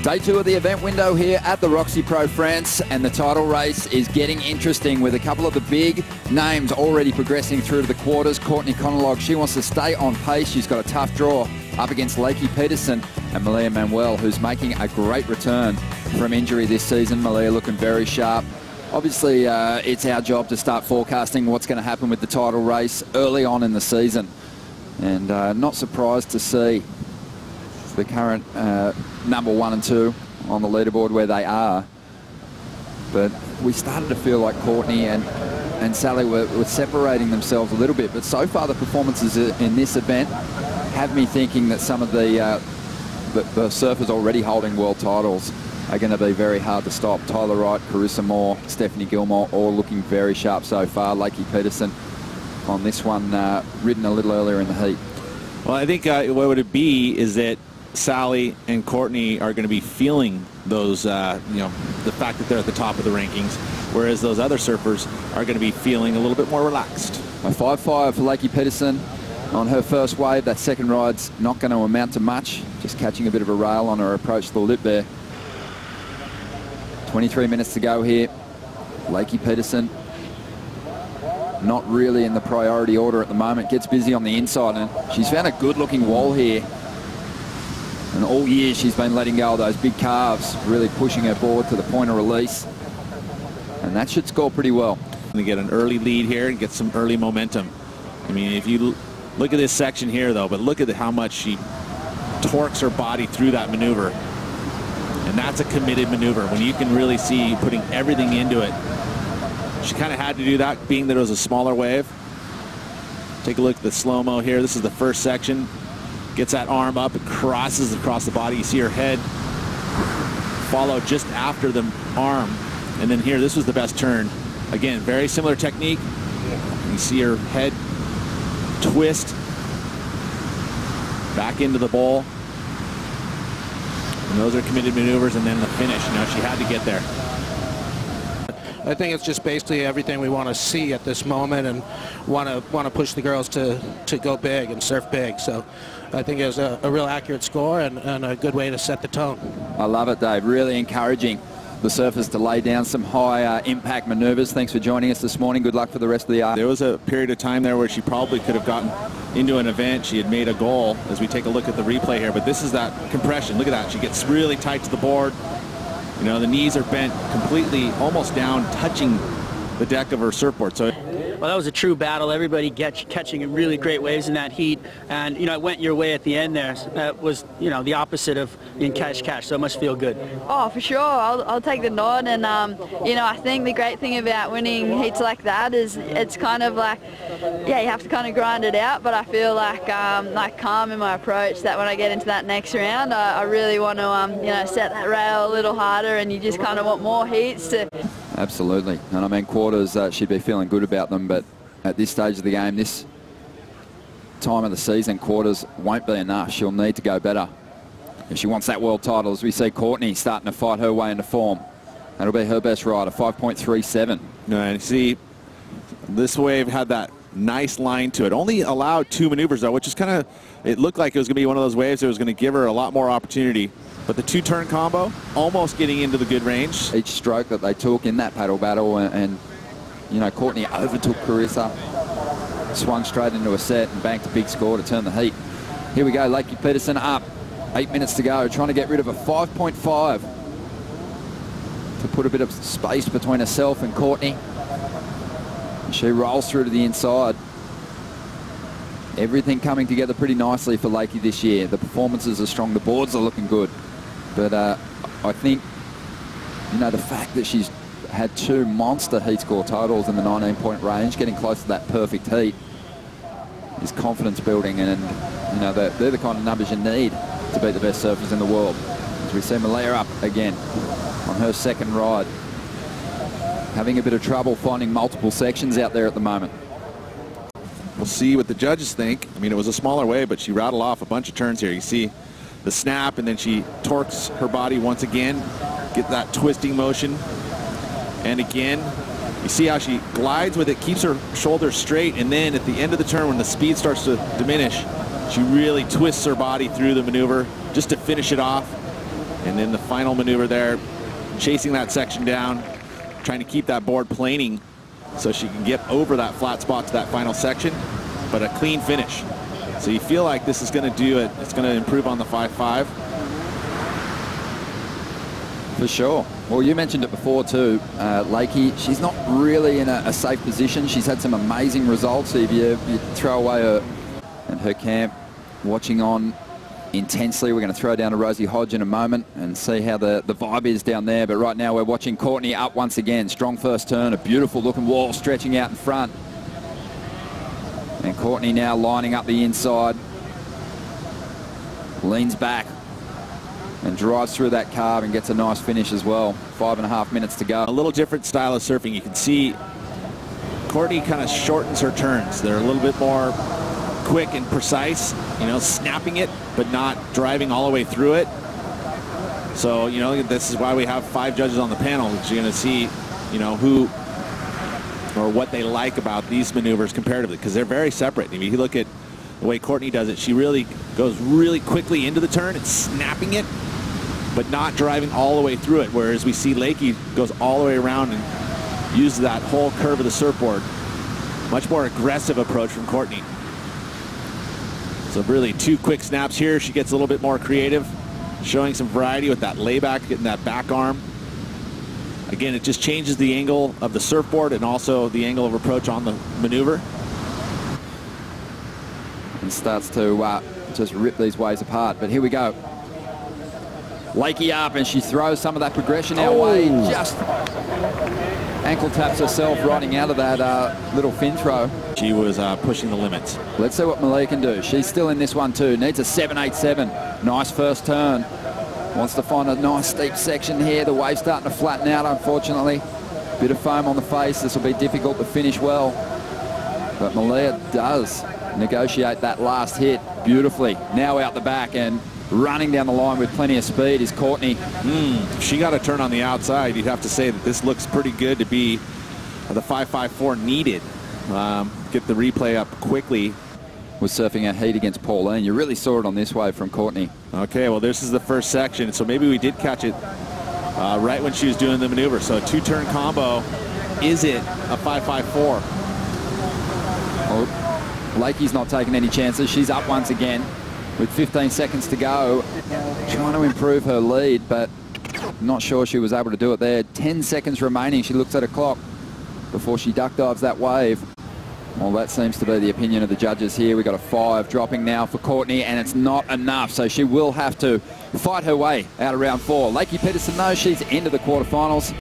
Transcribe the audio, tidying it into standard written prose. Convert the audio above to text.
Day 2 of the event window here at the Roxy Pro France, and the title race is getting interesting with a couple of the big names already progressing through to the quarters. Courtney Conlogue, she wants to stay on pace. She's got a tough draw up against Lakey, Peterson, and Manuel, who's making a great return from injury this season. Malia looking very sharp. Obviously, it's our job to start forecasting what's going to happen with the title race early on in the season. And not surprised to see the current number 1 and 2 on the leaderboard where they are. But we started to feel like Courtney and Sally were separating themselves a little bit. But so far, the performances in this event have me thinking that some of the surfers already holding world titles are going to be very hard to stop. Tyler Wright, Carissa Moore, Stephanie Gilmore, all looking very sharp so far. Lakey Peterson on this one, ridden a little earlier in the heat. Well, I think what would it be is that Sally and Courtney are going to be feeling those, the fact that they're at the top of the rankings, whereas those other surfers are going to be feeling a little bit more relaxed. A 5.5 for Lakey Peterson on her first wave. That second ride's not going to amount to much, just catching a bit of a rail on her approach to the lip there. 23 minutes to go here. Lakey Peterson not really in the priority order at the moment. Gets busy on the inside, and she's found a good-looking wall here. And all year she's been letting go of those big calves, really pushing her board to the point of release. And that should score pretty well. To get an early lead here and get some early momentum. I mean, if you look at this section here, though, but look at how much she torques her body through that maneuver. And that's a committed maneuver when you can really see putting everything into it. She kind of had to do that, being that it was a smaller wave. Take a look at the slow-mo here. This is the first section. Gets that arm up, it crosses across the body. You see her head follow just after the arm. And then here, this was the best turn. Again, very similar technique. You see her head twist back into the bowl. And those are committed maneuvers, and then the finish. You know, she had to get there. I think it's just basically everything we want to see at this moment, and want to push the girls to go big and surf big. So I think it was a real accurate score and a good way to set the tone. I love it, Dave. Really encouraging the surfers to lay down some high impact maneuvers. Thanks for joining us this morning. Good luck for the rest of the There was a period of time there where she probably could have gotten into an event. She had made a goal as we take a look at the replay here, but this is that compression. Look at that. She gets really tight to the board. You know, the knees are bent completely, almost down, touching the deck of her surfboard. So, well, that was a true battle. Everybody catching really great waves in that heat, and it went your way at the end there. That was the opposite of being catch. So it must feel good. Oh, for sure. I'll take the nod, and I think the great thing about winning heats like that is it's kind of like, yeah, you have to kind of grind it out. But I feel like calm in my approach. That when I get into that next round, I really want to set that rail a little harder, and you just kind of want more heats to. Absolutely. And I mean, quarters, she'd be feeling good about them, but at this stage of the game, this time of the season, quarters won't be enough. She'll need to go better if she wants that world title. As we see Courtney starting to fight her way into form. That'll be her best ride, a 5.37. And see, this wave had that nice line to it. Only allowed 2 maneuvers, though, which is kind of, it looked like it was going to be one of those waves that was going to give her a lot more opportunity. But the 2-turn combo, almost getting into the good range. Each stroke that they took in that paddle battle, and Courtney overtook Carissa, swung straight into a set and banked a big score to turn the heat. Here we go, Lakey Peterson up. 8 minutes to go, trying to get rid of a 5.5 to put a bit of space between herself and Courtney. She rolls through to the inside. Everything coming together pretty nicely for Lakey this year. The performances are strong, the boards are looking good. But I think, the fact that she's had 2 monster heat score totals in the 19-point range, getting close to that perfect heat, is confidence building, and they're the kind of numbers you need to beat the best surfers in the world. As we see Malia up again on her second ride, having a bit of trouble finding multiple sections out there at the moment. We'll see what the judges think. I mean, it was a smaller wave, but she rattled off a bunch of turns here. You see the snap, and then she torques her body once again, get that twisting motion. And again, you see how she glides with it, keeps her shoulders straight, and then at the end of the turn, when the speed starts to diminish, she really twists her body through the maneuver just to finish it off. And then the final maneuver there, chasing that section down, trying to keep that board planing so she can get over that flat spot to that final section, but a clean finish. So you feel like this is going to do it. It's going to improve on the 5.5. For sure. Well, you mentioned it before too, Lakey. She's not really in a safe position. She's had some amazing results. If you throw away her and her camp, watching on intensely. We're going to throw down to Rosie Hodge in a moment and see how the vibe is down there. But right now we're watching Courtney up once again. Strong first turn, a beautiful looking wall stretching out in front. And Courtney now lining up the inside. Leans back and drives through that carve and gets a nice finish as well. 5.5 minutes to go. A little different style of surfing. You can see Courtney kind of shortens her turns. They're a little bit more quick and precise, you know, snapping it, but not driving all the way through it. So, you know, this is why we have 5 judges on the panel. You're going to see, you know, who or what they like about these maneuvers comparatively, because they're very separate. If you look at the way Courtney does it, she really goes really quickly into the turn and snapping it, but not driving all the way through it, whereas we see Lakey goes all the way around and uses that whole curve of the surfboard. Much more aggressive approach from Courtney. So really 2 quick snaps here. She gets a little bit more creative, showing some variety with that layback, getting that back arm. Again, it just changes the angle of the surfboard and also the angle of approach on the maneuver. And starts to just rip these waves apart. But here we go. Lakey up, and she throws some of that progression our way. Just ankle taps herself riding out of that little fin throw. She was pushing the limits. Let's see what Malia can do. She's still in this one too. Needs a 7.87. Nice first turn. Wants to find a nice steep section here. The wave's starting to flatten out, unfortunately. Bit of foam on the face. This will be difficult to finish well. But Malia does negotiate that last hit beautifully. Now out the back and running down the line with plenty of speed is Courtney. She got a turn on the outside. You'd have to say that this looks pretty good to be the 5.54 needed. Get the replay up quickly. Was surfing a heat against Pauline. You really saw it on this wave from Courtney. Okay, well, this is the first section, so maybe we did catch it right when she was doing the maneuver. So a 2-turn combo. Is it a 5.54? Oh, Lakey's not taking any chances. She's up once again with 15 seconds to go. Trying to improve her lead, but not sure she was able to do it there. 10 seconds remaining. She looks at her clock before she duck dives that wave. Well, that seems to be the opinion of the judges here. We've got a 5 dropping now for Courtney, and it's not enough, so she will have to fight her way out of round 4. Lakey Peterson, though, she's into the quarterfinals.